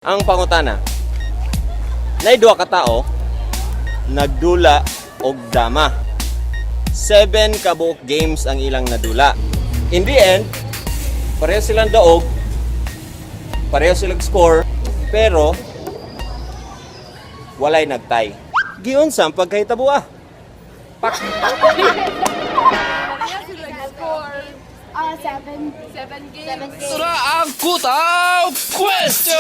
Ang pangutana, nay duha ka tao nagdula og dama. 7 kabuok games ang ilang nadula. In the end, pareho silang daog, pareho silang score, pero walay nagtay. Giunsa ang pagkahitabo ah? Pak. Seven games. Sura ang Kutaw Question!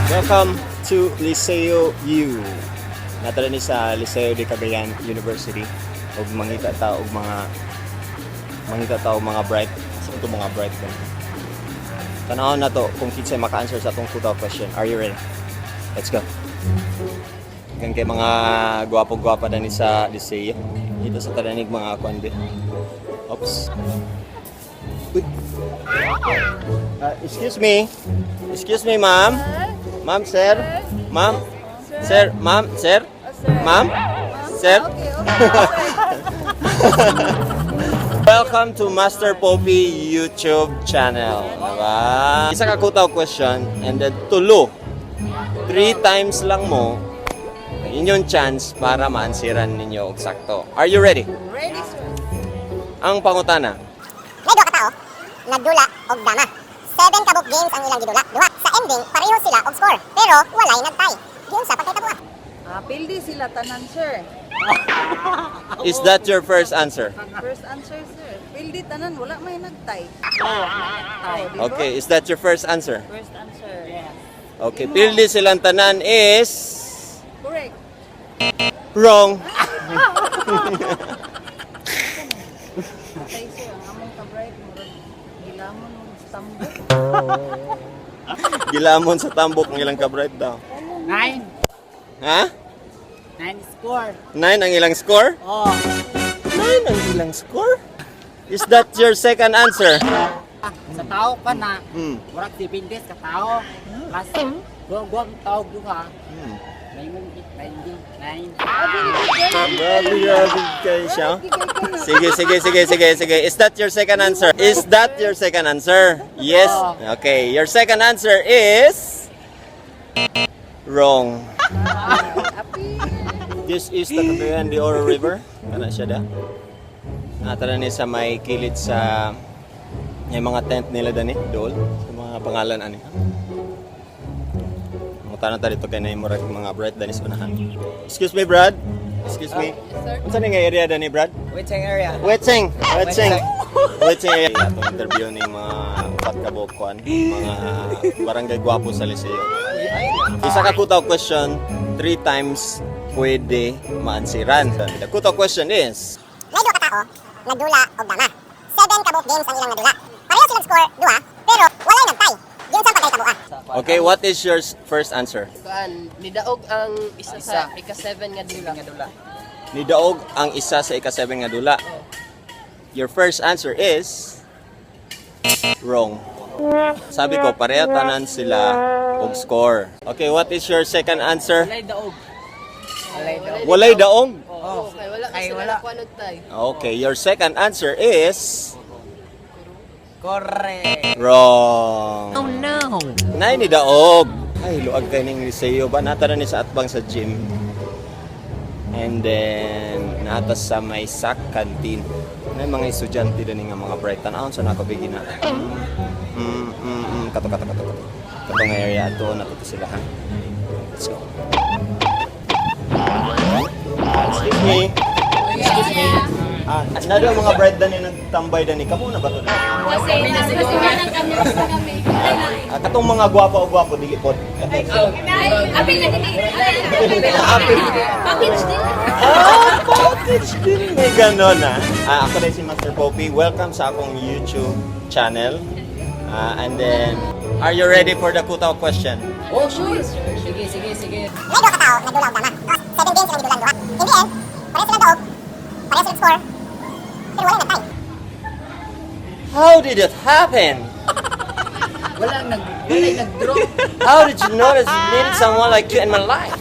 Welcome to Liceo U. Natala ni sa Liceo de Cagayan University. Og mangita ta og mga bright. Sa ito mga bright ba? Tanawon na to kung kinsay maka-answer sa atong Kutaw question. Are you ready? Let's go. Kan kay mga gwapo-gwapa na ni sa Liceo. Dito sa tadanig mga kwande. Oops. Uy. Excuse me. Excuse me, ma'am. Ma'am, sir. Ma'am. Sir, ma'am, sir. Ma'am. Sir. Welcome to Master Poppy YouTube channel. Diba? Isa ka Kutaw question and then tulo. 3 times lang mo inyong chance para maansiran ninyo og sakto. Are you ready? Ready, sir. Ang pangutana. May duha ka tao, nagdula og dama. 7 kabuk games ang ilang gidula. Duha. Sa ending, pareho sila og score. Pero walay nagtay. Giun sa pagkahitabo. Pildi sila tanan, sir. Is that your first answer? First answer, sir. Pildi tanan, wala may nagtay. Okay, is that your first answer? First answer. Yes. Okay, pildi silang tanan is Correct. wrong. Patay, sir. Ang among ka-bright, murag gilamon mo stambo. Gilamon sa tambok ng ilang ka-bright daw. 9. Ha? 9 score. 9 ang ilang score? Oh. 9 ang ilang score? Is that your second answer? Sa tao pa na, Hmm. murag 7 days ka tao. Plus, guwag tao duha. Hmm. 9. Grabe kayo siya. Sige. Is that your second answer? Is that your second answer? Yes. Okay, your second answer is wrong. This is the Cagayan de Oro River. Kana siya da. Natara ni sa may kilid sa may mga tent nila dani dool sa mga pangalan ani. Tanong ta dito kay na murag mga bright dani sa unahan. Excuse me, Brad. Excuse me. Unsa ni nga area dani, Brad? Waiting area. Waiting area. Atong interview ni mga patkabokuan, mga barangay gwapo sa Liceo. Isa ka Kutaw question, 3 times pwede maansiran. The Kutaw question is, May duha ka tao, nagdula og dama. 7 kabuk games ang ilang nadula. Pareho silang score, duha, pero walay nagtay. Giun sa pagkahitabo. okay, what is your first answer? Kuan, nidaog ang isa sa ika-7 nga dula. Nidaog ang isa sa ika-7 nga dula. Your first answer is wrong. Sabi ko, pareha tanan sila og score. Okay, what is your second answer? Alay daog. Walay daong. Oh, kay wala kasi wala. wala tay. Okay, your second answer is Correct. wrong. Oh no. Nay ni daog. Ay, luag kay ning Liceo ba natara ni sa atbang sa gym. And then natas sa may sac canteen. May mga estudyante din nga mga bright tan-aon sa nakabigi na. Kato. Kato nga area ato nato sila ha. Let's go. Excuse me. Nado mga bright dani nagtambay dani kamo na ba to? Katong mga gwapo dili pod. Package din. May ganon ako rin si Master Poppy. Welcome sa akong YouTube channel. And then, are you ready for the Kutaw question? Oh, sure. Sige. May duha ka tao, nagdula og dama. 7 games ang gidulan duha. In the end, pareho silang daog, pareho silang score, pero walay nagtay. How did it happen? Wala nag-draw. How did you notice you needed someone like you in my life?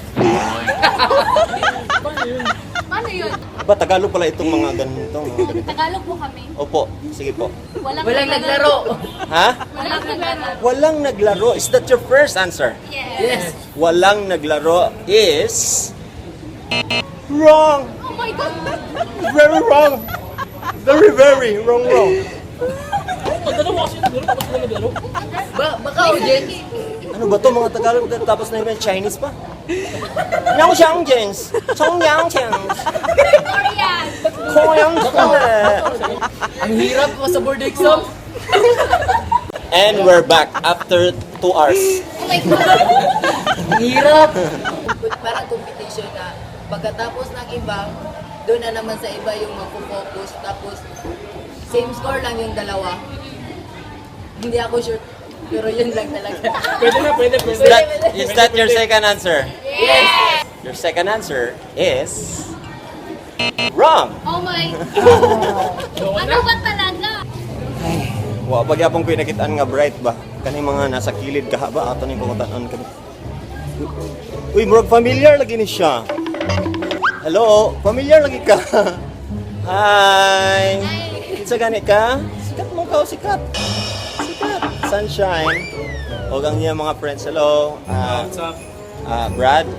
Paano yun? Aba, Tagalog pala itong mga ganito. Mga ganito. Tagalog po kami. Opo, sige po. Walang naglaro. Ha? Walang naglaro. Walang naglaro. Is that your first answer? Yes. Walang naglaro is... wrong! Oh my God! Very wrong! Very, very wrong. Baka audience. Ano ba to mga Tagalog tapos na yung Chinese pa? Yang xiang jens, chong yang qiang, Korean! koyang Ang hirap mo sa board exam. And we're back after 2 hours. Oh my God! Ang hirap. Parang competition na pagkatapos ng iba, doon na naman sa iba yung magpo-focus. Tapos, same score lang yung dalawa. Hindi ako sure, pero yun lang talaga. Pwede. Is that your second answer? Yes! Your second answer is... wrong! Oh my God! Ano ba talaga? Wa pag yapong pinakitaan nga bright ba? Kani mga nasa kilid ka ba? Ato ni pangutan-an kami. Uy, murag familiar lagi ni siya. Hello, familiar lagi ka. Hi. Kinsa gani ka? Sikat mo ka, sikat. Sikat. Sunshine. O ang niya mga friends. Hello. What's up? Brad.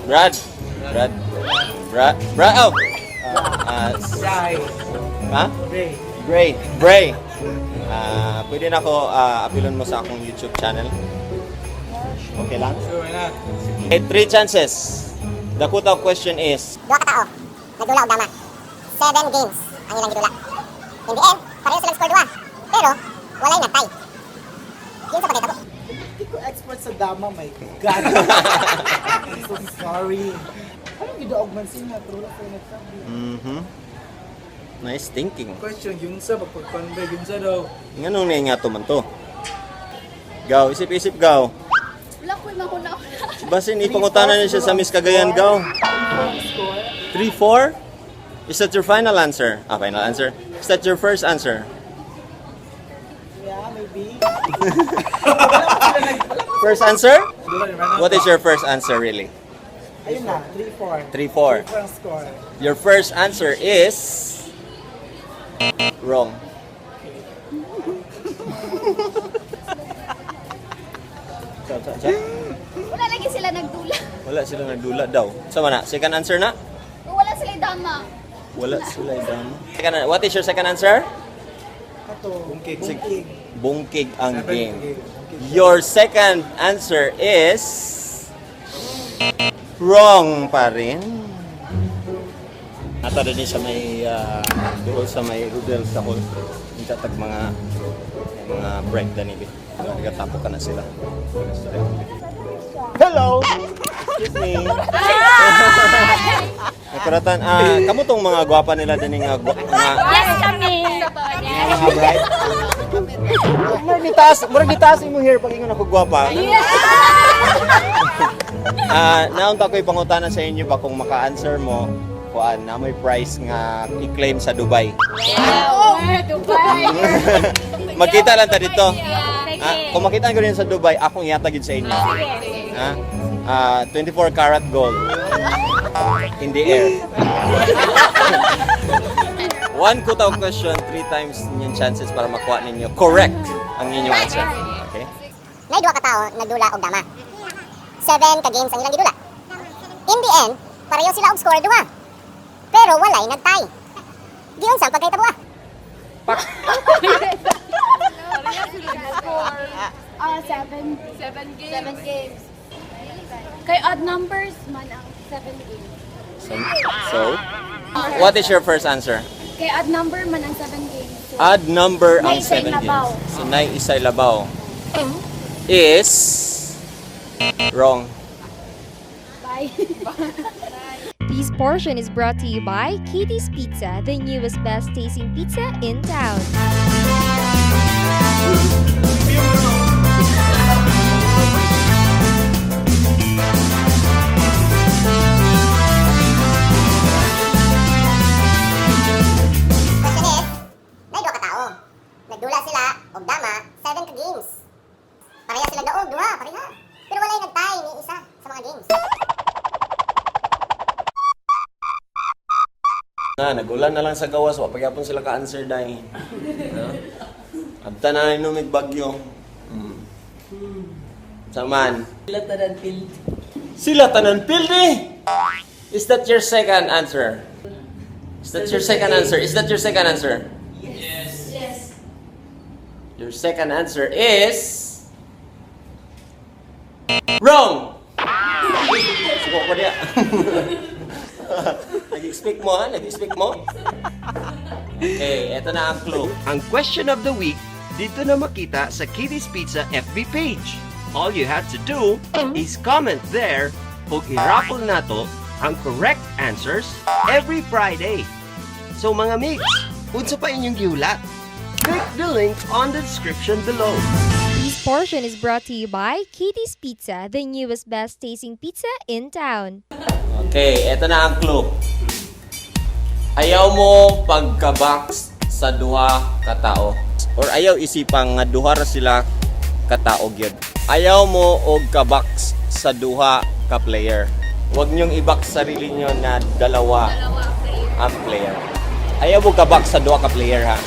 Oh. Rai. Ha? Ray. Bray. Pwede na ako apilon mo sa akong YouTube channel. Okay lang? Sure, why not? Okay, 3 chances. The cut-off question is, Dua ka tao, nagdula og dama. 7 games ang ilang gidula. In the end, pareho silang score 2. Pero, walay nagtay. Yun sa pagkitabo. Hindi ko expert sa dama, my God. I'm so sorry. Anong gidaog man siya? True lang kayo nagsabi. nice thinking. Question, yun sa, magpag-convey yun sa daw. Nganong na nga to man to? Gaw, isip-isip gaw. Wala ko yung makuna. Basin ipangutanan niya siya sa Miss Cagayan gaw. 3-4? Is that your final answer? Final answer. Is that your first answer? Yeah, maybe. First answer? Dula, naman What is your first answer really? Ayun na, 3-4. 3-4. 3-4 ang score. Your first answer is... wrong. Wala lagi sila nagdula. Wala sila nagdula daw. Sama na? Second answer na? Wala sila dama. Wala sila dama. What is your second answer? Kato. Bungkig. Bungkig ang game. Your second answer is... wrong pa rin. Ato din sa may doon sa may Rudel sa hall. Hindi tag mga break na nila. Nagatapo ka na sila. Hello! Excuse me. Nakuratan, kamo tong mga gwapa nila din nga Yes, kami! mga bright. Murag gitaas imong hair pag ingon ako gwapa. Naunta ko'y pangutanan sa inyo ba kung maka-answer mo kuan na may price nga i-claim sa Dubai. Dubai! Magkita lang ta dito. Kung makita ko rin sa Dubai, akong iatagid sa inyo. 24 karat gold in the air. One cut-off question, 3 times yung chances para makuha ninyo correct ang inyong answer. Okay? Nay duha ka tao, nagdula og dama. 7 ka games ang ilang gidula. In the end, pareho sila og score 2. Pero walay nagtay. Giyon sa pagkahitabo. Seven games. Kay odd numbers man ang 7 games. So, what is your first answer? Kay odd number man ang 7 games. So, Odd number ang Nay isay 7 labaw. games. So, Nay Isay Labaw is wrong. bye. This portion is brought to you by Kitty's Pizza, the newest best tasting pizza in town. Question is, nay duha ka tao. Nagdula sila og dama, 7 ka games. Pareha sila daog, duha, pareha. Pero walay nagtay ni isa sa mga games. Nagulan na lang sa gawas, wa pagyapon sila ka-answer dahil. Abta na inumig bagyo. Saman. Sila tanan field. Sila tanan pildi! Is that your second answer? Is that your second answer? Is that your second answer? Yes. Your second answer is... Wrong! Suko ko niya. Nag-expect mo, ha? Nag-expect mo? Okay, eto na ang clue. Ang question of the week, dito na makita sa Kitty's Pizza FB page. All you have to do is comment there ug i-raffle nato ang correct answers every Friday. So mga mates, unsa pa inyong giulat? Click the link on the description below. This portion is brought to you by Kitty's Pizza, the newest best tasting pizza in town. Okay, eto na ang clue. Ayaw mo pagka-box sa duha ka tao. Or ayaw isipang nga duha ra sila ka tao gyud. Ayaw mo og ka-box sa duha ka player. Huwag niyong i-box sarili niyo na dalawa ang player. Ayaw mo ka-box sa duha ka player ha.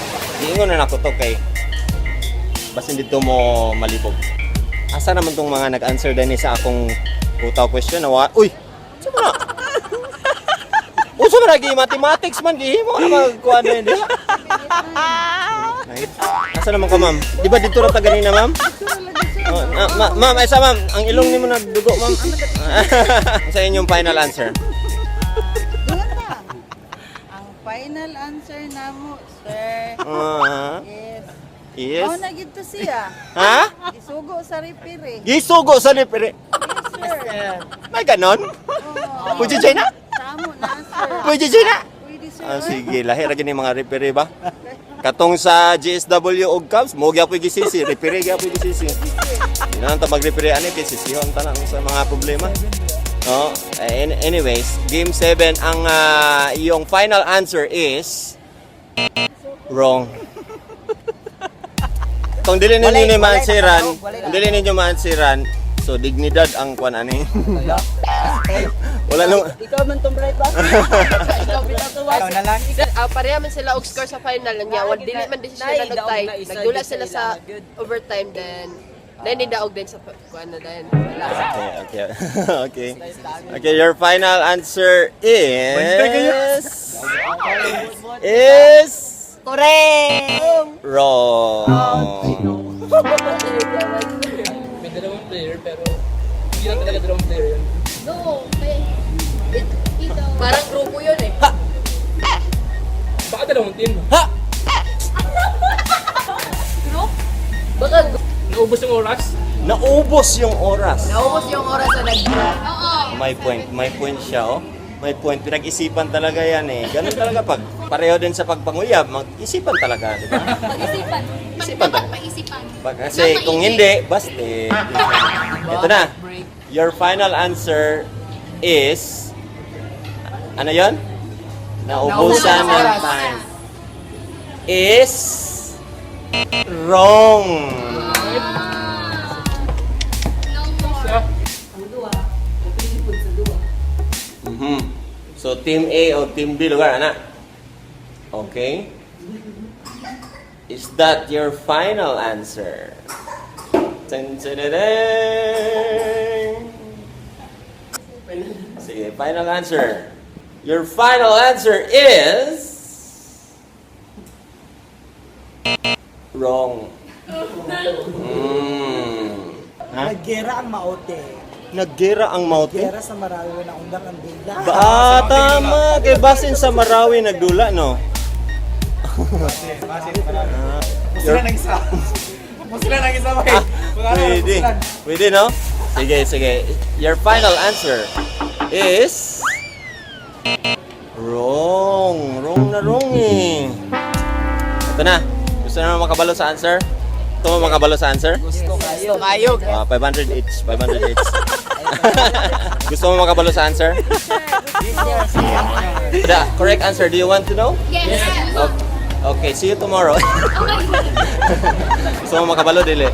Iingon na nako to kay basin dito mo malibog. Asa naman tong mga nag-answer din sa akong utaw question na uy! Sino na? Uso man lagi mathematics man gihimo na magkuha na hindi. Asa naman ka ma'am? Di ba dito ra ta ganina ma'am? Oh, ma'am, ay sa ma'am, ang ilong nimo nagdugo ma'am. Sa inyong final answer. Doon na. Ang final answer namo, sir. Yes. Yes. Mao na gid to siya. Ha? Isugo sa repair. Gisugo sa lipire. Yes, sir. May ganon? Pwede dyan na? Tamo na, sir. Pwede dyan na? Pwede, sir. Sige, lahi ra gini mga repair ba? Katong sa GSW og Cubs, mo gyapon gisisi, repair gyapon gisisi. Dinan ta mag-repair ani kay sisihon ta na sa mga problema. No, anyways, game 7 ang iyong final answer is wrong. Kung dili ninyo maansiran, so dignidad ang kwan ani. Wala nung Ikaw man tong right back. Ikaw Ikaw na lang. Pareha man sila og score sa final niya. Wala dili man din sila nagtay. Nagdula sila sa overtime then ni daog din sa kuan na din. Wala. Okay. Okay, your final answer is correct. wrong. May dalawang player pero hindi lang talaga dalawang player yun. Parang grupo yun eh. Baka dalawang team. Baka Naubos yung oras. Naubos yung oras. naubos yung oras na nag-draft. May point siya, oh. May point. Pinag-isipan talaga yan eh. Ganun talaga pag pareho din sa pagpanguyab, mag-isipan talaga, di ba? Isipan talaga. Kasi kung hindi, baste. Ito na. Your final answer is ano yon? Naubusan ng time. Is wrong. So team A o team B lugar anak. Okay. Is that your final answer? Dun, dun, dun, dun. Sige, final answer. Your final answer is wrong. Ha? Naggera ang maote. Naggera ang mouth. Gera sa Marawi na undang ang dula. Tama. Kay basin sa Marawi nagdula, no? Sila nang isa. Sila nang isa ba? Pwede, no? Sige. Your final answer is wrong. Wrong na wrong eh. Ito na. Gusto na makabalo sa answer? Gusto mo makabalo sa answer? Gusto kayo. 500 each. 500 each. Gusto mo makabalo sa answer? The correct answer, do you want to know? Yes. Okay, see you tomorrow. Gusto mo makabalo, dili?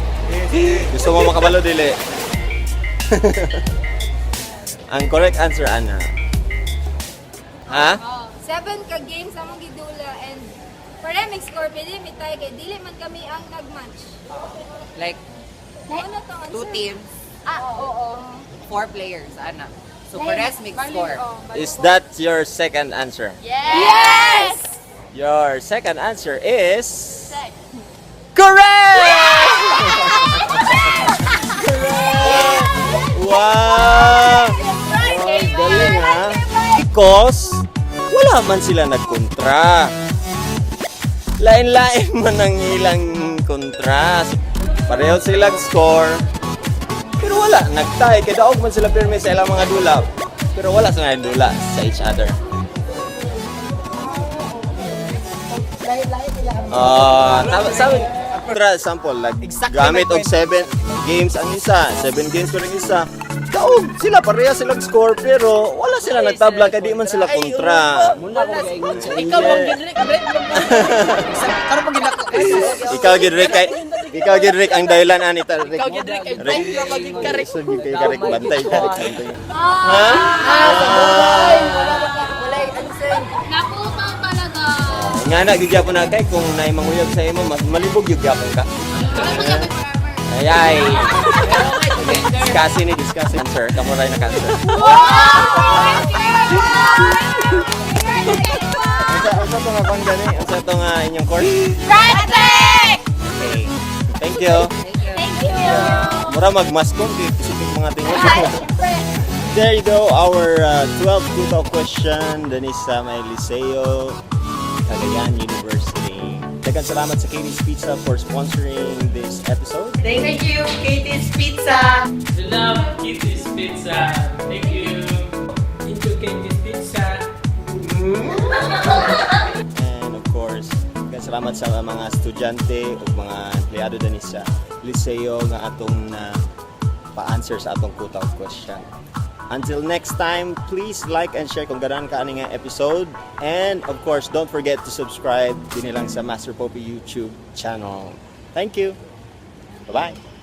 Gusto mo makabalo, dili? Ang correct answer, Ana. Ha? 7 ka games among gidula and pandemic score pwede mi tayo kay dili man kami ang nag-match. Like, Ano to? 2 teams, Oo. 4 players, ana. So, pares mix score. Is that your second answer? Yes! Your second answer is correct! Wow! Galing ha? Because wala man sila nagkontra. Lain-lain man ang ilang kontra. Pareho silang score. Pero wala, nagtay. Kaya daog man sila pirme sa ilang mga dula. Pero wala sila dula sa each other. Sabi, for example, like, gamit og 7 games ang isa, 7 games ko rin isa. Daog sila, pareha silang score, pero wala sila nagtabla, kaya di man sila kontra. Ikaw mong ginrik, Ikaw, Gidrick, ang dahilan, Anita. ikaw ginrik, ay ikaw maging karik. Sige, Garik, bantay. Wala answer. Nakupaw talaga. Nga na, gyapon na kay, kung naimanguyag sa imo, mas malibog gyapon ka. Ayay. Discuss answer. Kamu rin na cancer. Asa to nga pang gani? Asa to nga inyong course? Project! Okay. Thank you. Thank you. Mura magmaskon kay specific mga tingog. There you go, our 12th Kuto question. Dani sa may Liceo, Cagayan University. Daghang salamat sa Katie's Pizza for sponsoring this episode. Thank you, Katie's Pizza. We love Kitty's Pizza. Thank you. Into Kitty's Pizza. And of course, daghang salamat sa mga estudyante o mga empleyado dani sa Liceo nga atong na pa-answer sa atong Kuto question. Until next time, please like and share kung ganahan ka ani nga episode. And of course, don't forget to subscribe din lang sa Master Poppy YouTube channel. Thank you. Bye-bye.